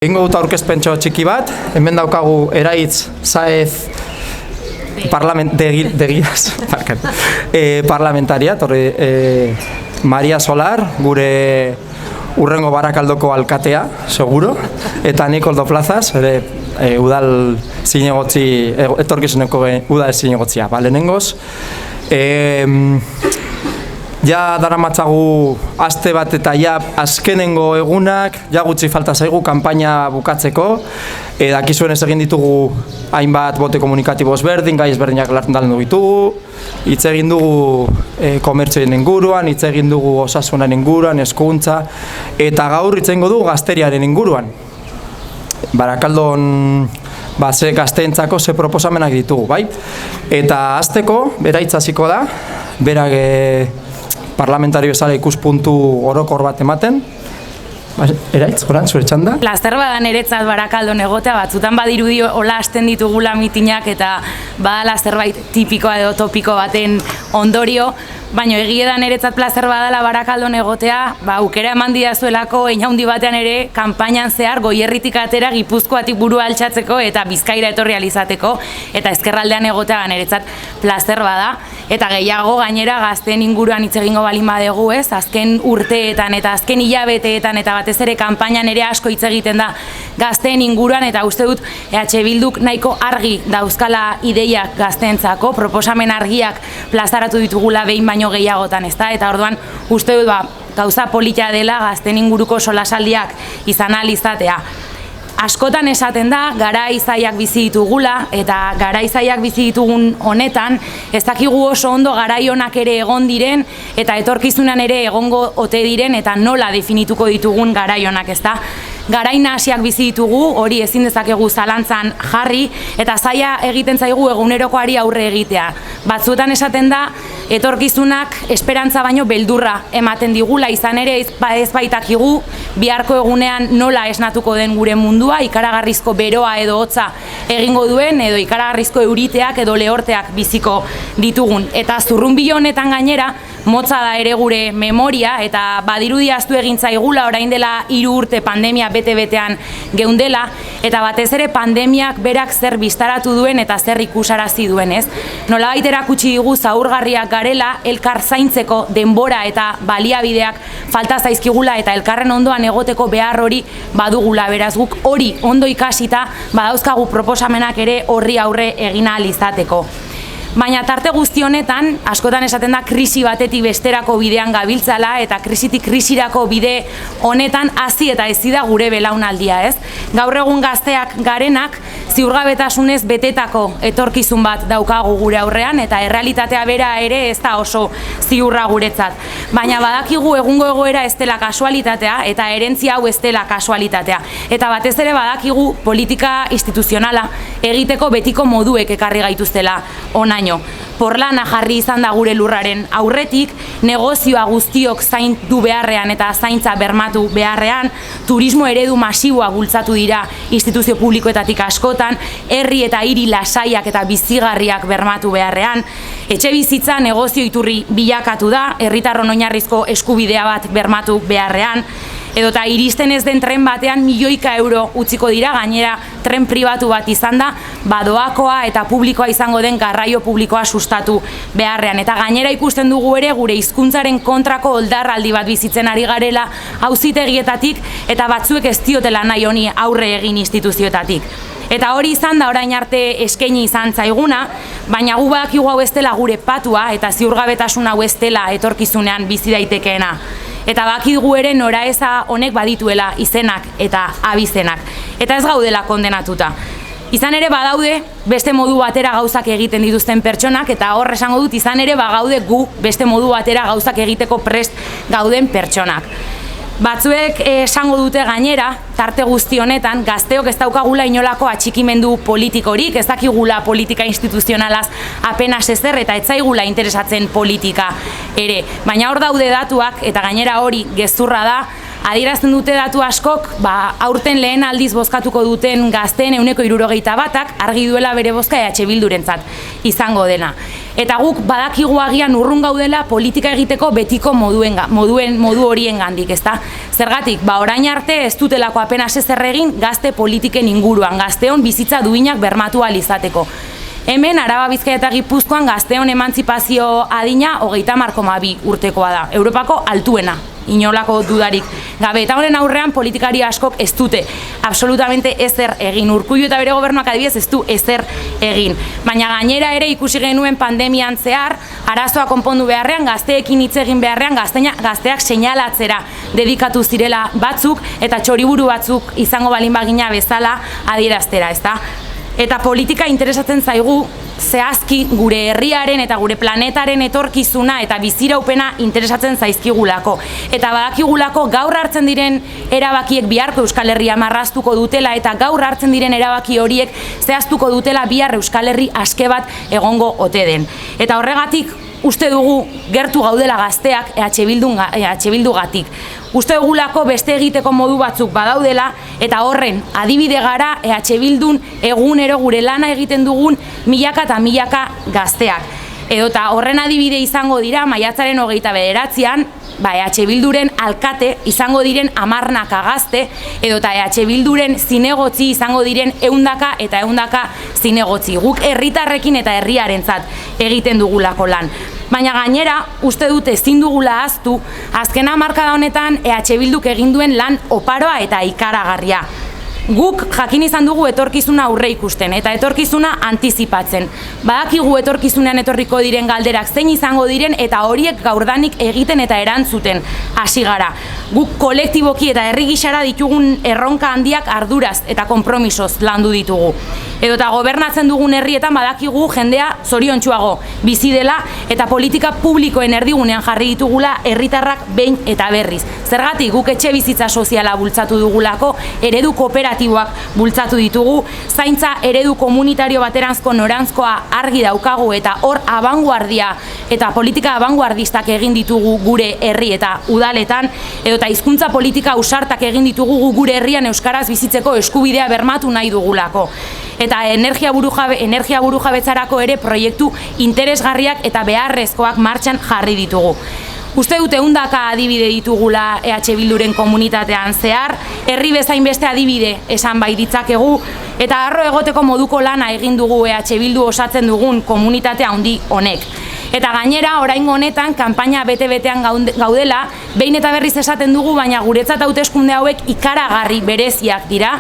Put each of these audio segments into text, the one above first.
Egingo dut aurkezpentxo txiki bat, hemen daukagu Eraitz Saez parlamentaria, Maria Solar, gure urrengo Barakaldoko alkatea, seguro, eta Nikoldo Plazas, udal zinegotzi, etorkizuneko udal zinegotzia. Lehenengoz, ja daramatzagu aste bat eta ja azkenengo egunak, ja gutxi falta zaigu kanpaina bukatzeko. Dakizuen ez egin ditugu hainbat bote komunikatibo ezberdin, gai ezberdinak landu ditugu, hitz egin dugu komertzioen inguruan, hitz egin dugu osasunan inguruan, hezkuntza, eta gaur hitz egingo dugu gazteriaren inguruan. Barakaldon ze gazteentzako ze proposamenak ditugu, bai? Eta hasteko, Eraitz hasiko da, berak parlamentario zara ikuspuntu orokor bat ematen. Eraitz, goran, zure txanda? Laster badan eretzat Barakaldon egotea, batzutan badirudi hola hasten ditugula mitinak eta badala zerbait tipikoa edo topiko baten ondorio, baina egiedan eretzat plazer badala Barakaldon egotea, aukera eman didazuelako handi batean ere kanpainan zehar Goierritik atera Gipuzkoatik burua altxatzeko eta Bizkaira etorri alizateko, eta ezkerraldean egotea eretzat plazer bada, eta gehiago gainera gazteen inguruan hitz egingo balin badegu, ez? Azken urteetan eta azken hilabeteetan eta batez ere kanpainan ere asko hitz egiten da gazteen inguruan, eta uste dut EH Bilduk nahiko argi dauzkala ideiak gazteentzako, proposamen argiak plazaratu ditugula behin baino gehiagotan, ezta? Eta orduan uste dut gauza polita dela gazteen inguruko solasaldiak izan ahal izatea. Askotan esaten da, garai zailak bizi ditugula, eta garai zailak bizi ditugun honetan, ez dakigu oso ondo garai onak ere egon diren, eta etorkizunan ere egongo ote diren, eta nola definituko ditugun garai onak, ez da? Garai nahasiak bizi ditugu, hori ezin dezakegu zalantzan jarri, eta zaila egiten zaigu egunerokoari aurre egitea. Batzuetan esaten da, etorkizunak esperantza baino beldurra ematen digula, izan ere ez baitakigu biharko egunean nola esnatuko den gure mundua, ikaragarrizko beroa edo hotza egingo duen, edo ikaragarrizko euriteak edo lehorteak biziko ditugun. Eta zurrunbilo honetan gainera, motza da ere gure memoria, eta badirudi ahaztu egin zaigula orain dela 3 urte pandemia bete-betean geundela, eta batez ere pandemiak berak zer biztaratu duen eta zer ikusarazi duen, ez? Nolabait erakutsi digu zaurgarriak garela, elkar zaintzeko denbora eta baliabideak falta zaizkigula, eta elkarren ondoan egoteko behar hori badugula, beraz guk hori ondo ikasita badauzkagu proposamenak ere horri aurre egin ahal izateko. Baina tarte guzti honetan, askotan esaten da krisi batetik besterako bidean gabiltzala, eta krisitik krisirako bide honetan hazi eta hezi da gure belaunaldia, ez? Gaur egun gazteak garenak ziurgabetasunez betetako etorkizun bat daukagu gure aurrean, eta errealitatea bera ere ez da oso ziurra guretzat. Baina badakigu egungo egoera ez dela kasualitatea, eta herentzia hau ez dela kasualitatea. Eta batez ere badakigu politika instituzionala egiteko betiko moduek ekarri gaituztela ona. Porlana jarri izan da gure lurraren aurretik, negozioa guztiok zaindu beharrean eta zaintza bermatu beharrean, turismo eredu masiboa bultzatu dira instituzio publikoetatik askotan, herri eta hiri lasaiak eta bizigarriak bermatu beharrean, etxebizitza negozio iturri bilakatu da, herritarron oinarrizko eskubidea bat bermatu beharrean, edota iristen ez den tren batean milioika euro utziko dira, gainera tren pribatu bat izan da, doakoa eta publikoa izango den garraio publikoa sustatu beharrean. Eta gainera ikusten dugu ere gure hizkuntzaren kontrako oldarraldi bat bizitzen ari garela auzitegietatik, eta batzuek ez diotela nahi honi aurre egin instituzioetatik. Eta hori izan da orain arte eskaini izan zaiguna, baina gu badakigu hau ez dela gure patua, eta ziurgabetasun hau ez dela etorkizunean bizi daitekeena. Eta bakigu ere noraeza honek badituela izenak eta abizenak. Eta ez gaudela kondenatuta. Izan ere badaude beste modu batera gauzak egiten dituzten pertsonak, eta hor esango dut izan ere bagaude gu beste modu batera gauzak egiteko prest gauden pertsonak. Batzuek esango dute gainera, tarte guzti honetan, gazteok ez daukagula inolako atxikimendu politikorik, ez dakigula politika instituzionalaz apenas ezer, eta ez zaigula interesatzen politika ere. Baina hor daude datuak, eta gainera hori gezurra da, Adierazten dute datu askok, aurten lehen aldiz bozkatuko duten gazteen 61%ak argi duela bere bozka EH Bildurentzat izango dena. Eta guk badakigu agian urrun gaudela politika egiteko betiko modu horien gandik, ezta? Zergatik, orain arte ez dutelako apenas ezer egin gazte politiken inguruan, gazteon bizitza duinak bermatu ahal izateko. Hemen, Araba, Bizkaia eta Gipuzkoan gazteon emantzipazio adina 30,2 urtekoa da, Europako altuena, inolako dudarik gabe. Eta honen aurrean politikari askok ez dute absolutamente ezer egin. Urkullu eta bere gobernuak adibidez ez du ezer egin. Baina gainera ere ikusi genuen pandemian zehar, arazoa konpondu beharrean, gazteekin hitz egin beharrean, gazteak seinalatzera dedikatu zirela batzuk eta txoriburu batzuk izango balin bagina bezala adieraztera, ezta? Eta politika interesatzen zaigu zehazki gure herriaren eta gure planetaren etorkizuna eta biziraupena interesatzen zaizkigulako. Eta badakigulako gaur hartzen diren erabakiek biharko Euskal Herria marraztuko dutela eta gaur hartzen diren erabaki horiek zehaztuko dutela bihar Euskal Herri aske bat egongo ote den. Eta horregatik uste dugu gertu gaudela gazteak EH Bildugatik. Uste dugulako beste egiteko modu batzuk badaudela eta horren adibide gara EH Bildun egunero gure lana egiten dugun milaka eta milaka gazteak. Edota horren adibide izango dira maiatzaren 29an, EH Bilduren alkate izango diren 10 gazte, edota EH Bilduren zinegotzi izango diren 100 eta 100 zinegotzi. Guk herritarrekin eta herriarentzat egiten dugulako lan. Baina gainera, uste dut ezin dugula ahaztu, azken hamarkada honetan EH Bilduk egin duen lan oparoa eta ikaragarria. Guk jakin izan dugu etorkizuna aurre ikusten eta etorkizuna antizipatzen. Badakigu etorkizunean etorriko diren galderak zein izango diren eta horiek gaurdanik egiten eta erantzuten hasi gara. Guk kolektiboki eta herri gisara ditugun erronka handiak arduraz eta konpromisoz landu ditugu. Edota gobernatzen dugun herrietan badakigu jendea zoriontsuago bizi dela eta politika publikoen erdigunean jarri ditugula herritarrak behin eta berriz. Zergatik guk etxe bizitza soziala bultzatu dugulako, eredu kooperatiboak bultzatu ditugu, zaintza eredu komunitario bateranzko norantzkoa argi daukagu eta hor abanguardia eta politika abanguardistak egin ditugu gure herri eta udaletan, edota hizkuntza politika ausartak egin ditugu gure herrian euskaraz bizitzeko eskubidea bermatu nahi dugulako. Eta energia burujabetzarako ere proiektu interesgarriak eta beharrezkoak martxan jarri ditugu. Uste dute 100 adibide ditugula EH Bilduren komunitatean zehar, herri bezain beste adibide esan bai ditzakegu, eta harro egoteko moduko lana egin dugu EH Bildu osatzen dugun komunitate handi honek. Eta gainera, oraingo honetan, kanpaina bete-betean gaudela, behin eta berriz esaten dugu, baina guretzat hauteskunde hauek ikaragarri bereziak dira,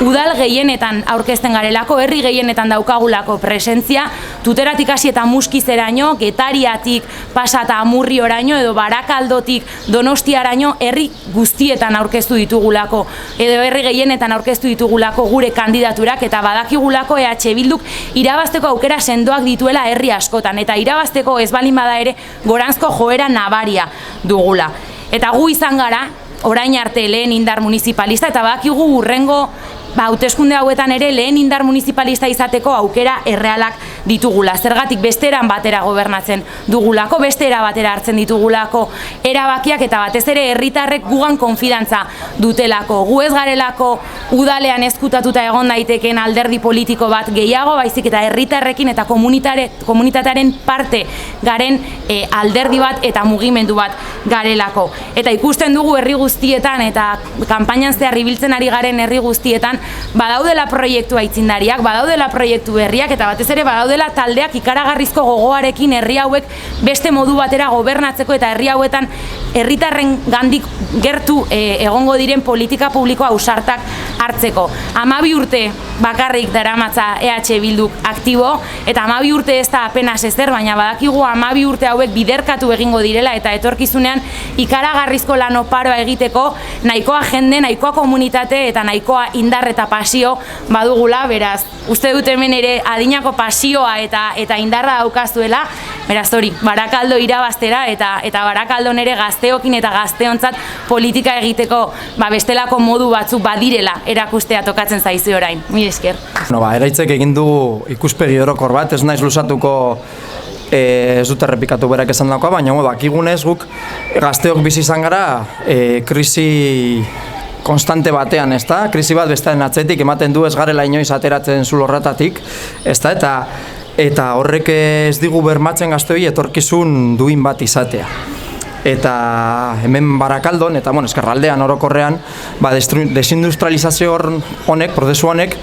udal gehienetan aurkezten garelako, herri gehienetan daukagulako presentzia, Tuteratik hasi eta Muskizeraino, Getariatik pasa eta Amurrioraino, edo Barakaldotik Donostiaraino, herri guztietan aurkeztu ditugulako, edo herri gehienetan aurkeztu ditugulako gure kandidaturak, eta badakigulako EH Bilduk irabazteko aukera sendoak dituela herri askotan, eta irabazteko ez balin bada ere goranzko joera nabaria dugula. Eta gu izan gara, orain arte lehen indar municipalista, eta badakigu hurrengo hauteskunde hauetan ere lehen indar municipalista izateko aukera errealak ditugula. Zergatik besteran batera gobernatzen dugulako, bestera batera hartzen ditugulako erabakiak eta batez ere herritarrek gugan konfidantza dutelako. Gu ez garelako udalean ezkutatuta egon daiteken alderdi politiko bat gehiago, baizik eta herritarrekin eta komunitatearen parte garen alderdi bat eta mugimendu bat garelako. Eta ikusten dugu herri guztietan eta kanpainan zehar ibiltzen ari garen herri guztietan badaudela proiektu aitzindariak, badaudela proiektu berriak eta batez ere badaudela taldeak ikaragarrizko gogoarekin herri hauek beste modu batera gobernatzeko eta herri hauetan herritarren gandik gertu egongo diren politika publikoa ausartak hartzeko. 12 urte bakarrik daramatza EH Bilduk aktibo eta 12 urte ez da apenas ezer, baina badakigu 12 urte hauek biderkatu egingo direla eta etorkizunean ikaragarrizko lan oparoa egiteko nahikoa jende, nahikoa komunitate eta nahikoa indar eta pasio badugula, beraz, uste dut hemen ere adinako pasioa eta indarra daukazuela, beraz hori, Barakaldo irabaztera eta Barakaldon ere gazteokin eta gazteontzat politika egiteko bestelako modu batzuk badirela erakustea tokatzen zaizu orain. Mila esker. Eraitzek egin du ikuspegi orokor bat, ez naiz luzatuko ez dut errepikatu berak esan dakoa, baina dakigunez guk gazteok bizi izan gara krisi konstante batean, ezta? Krisi bat bestearen atzetik ematen du ez garela inoiz ateratzen zulo horretatik, ezta? Eta horrek ez digu bermatzen gazteoi etorkizun duin bat izatea. Eta hemen Barakaldon, eta ezkerraldean orokorrean, desindustrializazio honek, prozesu honek,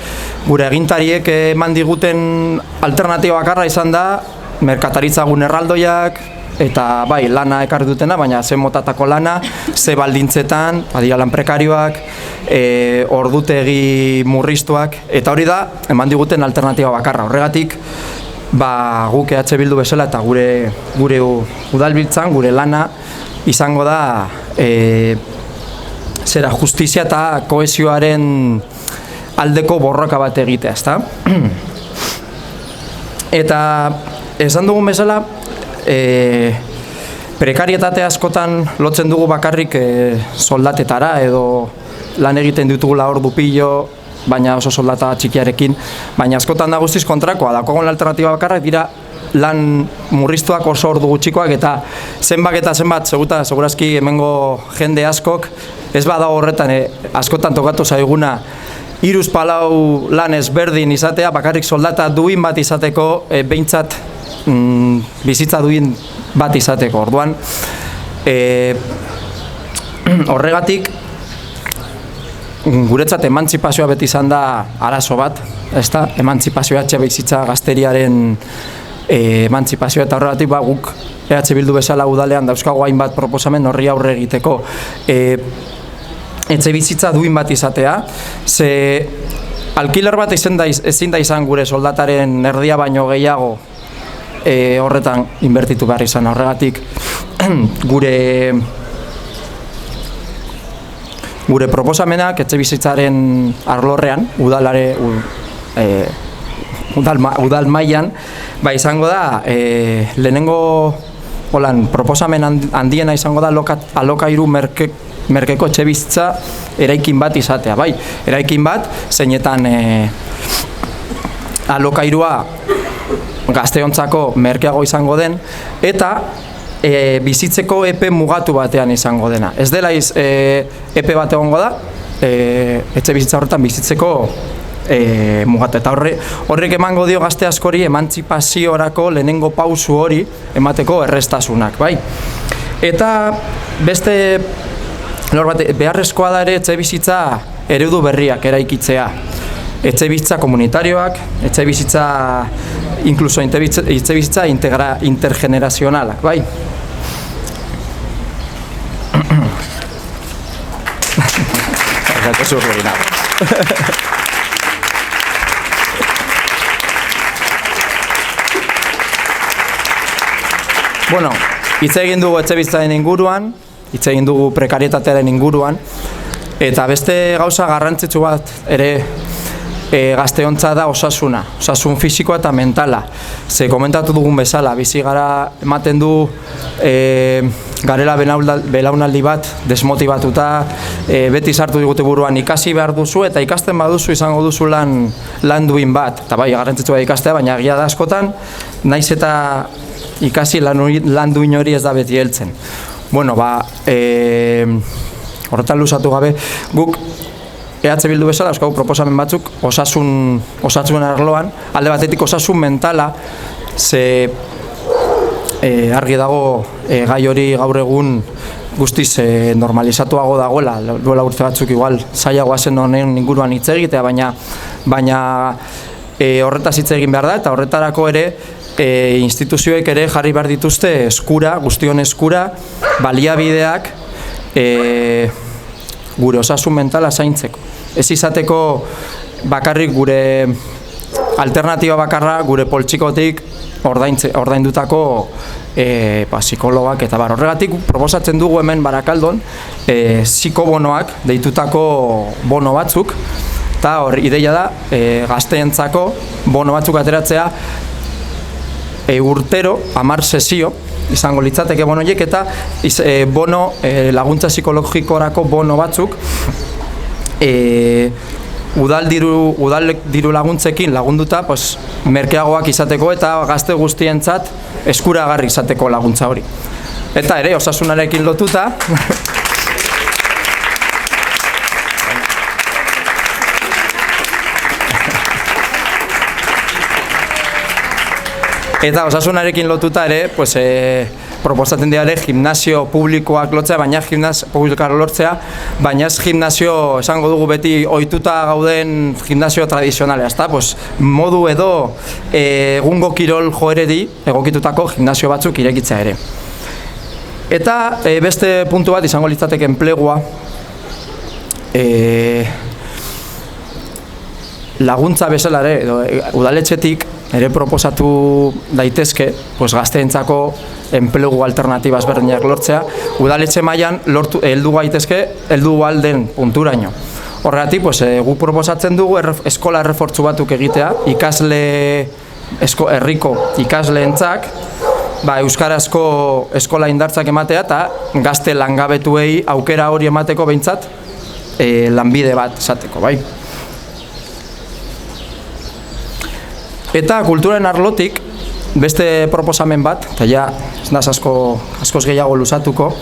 gure agintariek eman diguten alternatiba bakarra izan da, merkataritza gune erraldoiak, eta bai, lana ekarri dutena, baina ze motatako lana, ze baldintzetan, badira lan prekarioak, ordutegi murriztuak, eta hori da, eman diguten alternatiba bakarra. Horregatik, guk EH Bildu bezala eta gure udalbiltzan, gure lana, izango da justizia eta kohesioaren aldeko borroka bat egitea, ezta? Eta esan dugun bezala, prekarietate askotan lotzen dugu bakarrik soldatetara edo lan egiten ditugula ordu pilo, baina oso soldata txikiarekin, baina askotan da guztiz kontrakoa, dakogon alternatiba bakarrak dira lan murriztuak oso ordu gutxikoak eta zenbat, segurazki hemengo jende askok, ez bada horretan, askotan tokatu zaiguna, 3-4 lan ezberdin izatea, bakarrik soldata duin bat izateko, behintzat bizitza duin bat izateko. Orduan, horregatik, guretzat emantzipazioa beti izan da arazo bat, ezta? Emantzipazioa bizitza gazteriaren emantzipazioa eta horregatik guk EH Bildu bezala udalean dauzkago hainbat proposamen horri aurre egiteko etxe bizitza duin bat izatea, ze alkiler bat ezin da izan gure soldataren erdia baino gehiago horretan inbertitu behar izan. Horregatik gure proposamenak etxe bizitzaren arlorrean, udal mailan, izango da, lehenengo proposamen handiena izango da alokairu merkeko etxe bizitza eraikin bat izatea. Bai, eraikin bat, zeinetan alokairua gazteontzako merkeago izango den, eta bizitzeko epe mugatu batean izango dena. Ez dela epe bat egongo da, etxe bizitza horretan bizitzeko mugatu. Eta horrek emango dio gazte askori emantzipaziorako lehenengo pausu hori emateko errestasunak, bai? Eta beste beharrezkoa da ere etxe bizitza eredu berriak eraikitzea. Etxe bizitza komunitarioak, etxe bizitza inkluso etxe bizitza intergenerazionalak, bai? Bueno, hitz egin dugu etxe bizitzaren inguruan, hitz egin dugu prekarietatearen inguruan, eta beste gauza garrantzitsu bat ere gazteontza da osasuna, osasun fisikoa eta mentala. Ze komentatu dugun bezala, bizi gara ematen du garela belaunaldi bat desmotibatuta, beti sartu digute buruan ikasi behar duzu eta ikasten baduzu izango duzu lan duin bat. Eta bai, garrantzitsua ikastea, baina egia da askotan, naiz eta ikasi lan duin hori ez da beti heltzen. Bueno, horretan luzatu gabe, guk EH Bildu bezala euskagu proposamen batzuk osasun arloan, alde batetik osasun mentala, ze argi dago gai hori gaur egun guztiz normalizatuago dagoela, duela urte batzuk igual zailagoa zen honen inguruan hitz egitea, baina horretaz hitz egin behar da, eta horretarako ere instituzioek ere jarri behar dituzte eskura, guztion eskura, baliabideak gure osasun mentala zaintzeko. Ez izateko bakarrik gure alternatiba bakarra, gure poltsikotik ordaindutako psikologak eta horregatik proposatzen dugu hemen Barakaldon psikobonoak deitutako bono batzuk, eta ideia da gazteentzako bono batzuk ateratzea urtero 10 sesio izango litzateke bonoiek, eta laguntza psikologikorako bono batzuk udal diru laguntzekin lagunduta, pues, merkeagoak izateko eta gazte guztientzat eskuragarri izateko laguntza hori. Eta ere, osasunarekin lotuta, eta osasunarekin lotuta ere, pues, proposatzen dira ere gimnasio publikoak lotzea, baina publikoak lortzea, baina ez gimnasio, esango dugu beti ohituta gauden gimnasio tradizionalea, ezta? Pues, modu edo egungo kirol joeredi egokitutako gimnasio batzuk irekitzea ere. Eta beste puntu bat izango litzateke enplegua, laguntza bezala ere, edo udaletxetik ere proposatu daitezke, pues, gazteentzako enplegu alternatibaz berdinak lortzea, udaletxe mailan heldu gaitezke, heldu alden punturaino. Horregatik, pues, guk proposatzen dugu eskola errefortzu batzuk egitea, herriko ikasleentzak, euskarazko eskola indartzak ematea eta gazte langabetuei aukera hori emateko behintzat lanbide bat esateko, bai. Eta kulturen arlotik beste proposamen bat, eta ja ez naz askoz gehiago luzatuko,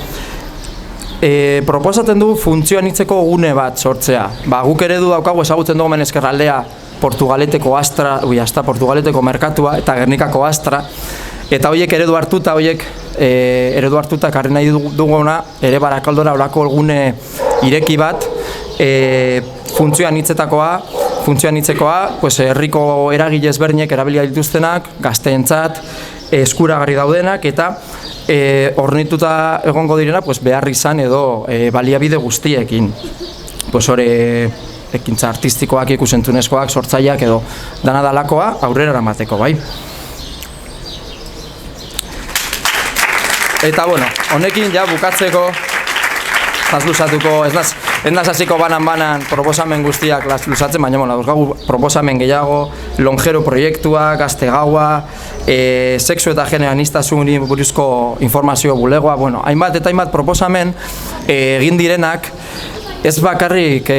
proposatzen du funtzioanitzeko gune bat sortzea. Guk eredu daukagu ezagutzen dugu ezkerraldea Portugaleteko Astra, Portugaleteko Merkatua eta Gernikako Astra, eta horiek eredu hartuta, karri nahi duguna, ere Barakaldora horako gune ireki bat, funtzioanitzekoa, pues, herriko eragile ezberdinek erabilia dituztenak, gazteentzat, eskuragarri daudenak, eta hornituta egongo direna, pues, behar izan edo baliabide guztiekin. Pues, ekintza artistikoak, ikusentzunezkoak, sortzaileak edo dana dalakoa aurrera eramateko, bai. Eta, bueno, honekin ja bukatzeko, luzatuko, ez naz hasiko banan proposamen guztiak luzatzen, baina dauzkagu proposamen gehiago, lonjero proiektua, gazte gaua, sexu eta genero aniztasuni buruzko informazio bulegoa, hainbat eta hainbat proposamen egin direnak, ez bakarrik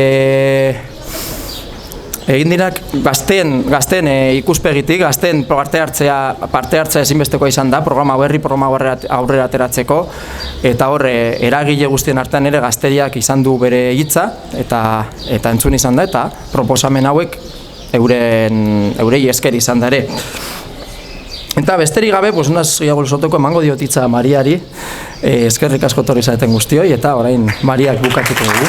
egin direnak gazten ikuspegitik, gazten parte hartzea ezinbestekoa izan da, programa aurrera ateratzeko, eta horre eragile guztien artean ere gazteriak izan du bere hitza, eta entzun izan da, eta proposamen hauek eurei esker izan da ere. Eta besterik gabe, unaz gehiago luzoteko emango diotitza Mariari, eskerrik asko torri zaeten guztioi, eta orain Mariak bukatuko dugu.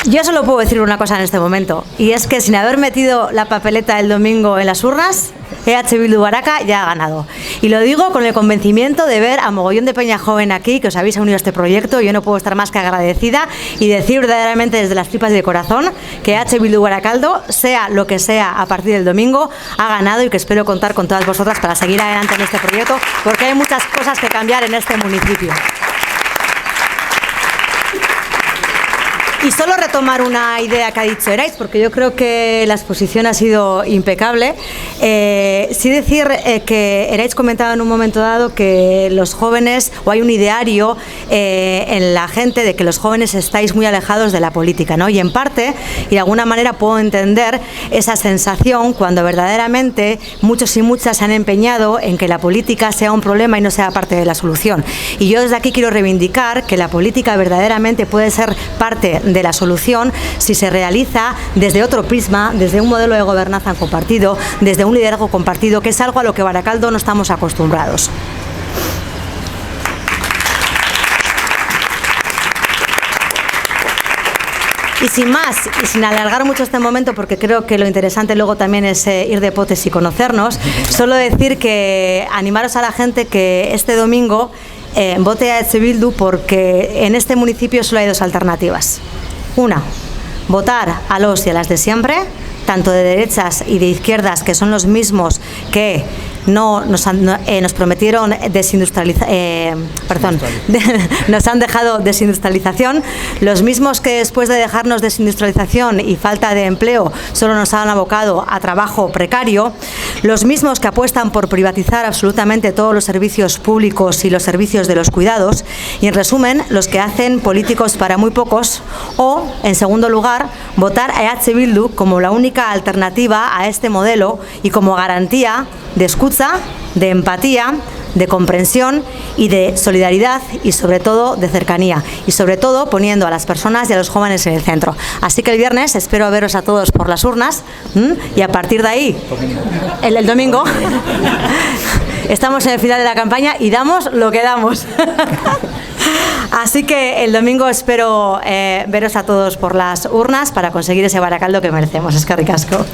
Yo solo puedo decir una cosa en este momento, y es que sin haber metido la papeleta el domingo en las urnas, EH Bildu Baraka ya ha ganado. Y lo digo con el convencimiento de ver a mogollón de peña joven aquí, que os habéis unido a este proyecto. Yo no puedo estar más que agradecida y decir verdaderamente desde las tripas y de corazón que EH Bildu Barakaldo, sea lo que sea a partir del domingo, ha ganado y que espero contar con todas vosotras para seguir adelante en este proyecto, porque hay muchas cosas que cambiar en este municipio. Y solo retomar una idea que ha dicho Erais, porque yo creo que la exposición ha sido impecable. Sí decir que Erais comentaba en un momento dado que los jóvenes, o hay un ideario en la gente de que los jóvenes estáis muy alejados de la política, ¿no? Y en parte, y de alguna manera puedo entender esa sensación cuando verdaderamente muchos y muchas se han empeñado en que la política sea un problema y no sea parte de la solución. Y yo desde aquí quiero reivindicar que la política verdaderamente puede ser parte de la solución si se realiza desde otro prisma, desde un modelo de gobernanza compartido, desde un liderazgo compartido, que es algo a lo que Baracaldo no estamos acostumbrados. Y sin más, y sin alargar mucho este momento, porque creo que lo interesante luego también es ir de potes y conocernos, solo decir que animaros a la gente que este domingo vote a EH Bildu, porque en este municipio solo hay dos alternativas. Una, votar a los y a las de siempre, tanto de derechas y de izquierdas, que son los mismos que nos prometieron nos han dejado desindustrialización, los mismos que después de dejarnos desindustrialización y falta de empleo solo nos han abocado a trabajo precario, los mismos que apuestan por privatizar absolutamente todos los servicios públicos y los servicios de los cuidados, y en resumen, los que hacen políticos para muy pocos, o, en segundo lugar, votar a EH Bildu como la única alternativa a este modelo y como garantía de escucha, de empatía, de comprensión y de solidaridad y sobre todo de cercanía y sobre todo poniendo a las personas y a los jóvenes en el centro. Así que el viernes espero veros a todos por las urnas y a partir de ahí, el domingo, estamos en el final de la campaña y damos lo que damos. Así que el domingo espero veros a todos por las urnas para conseguir ese Barakaldo que merecemos. Eskerrik asko.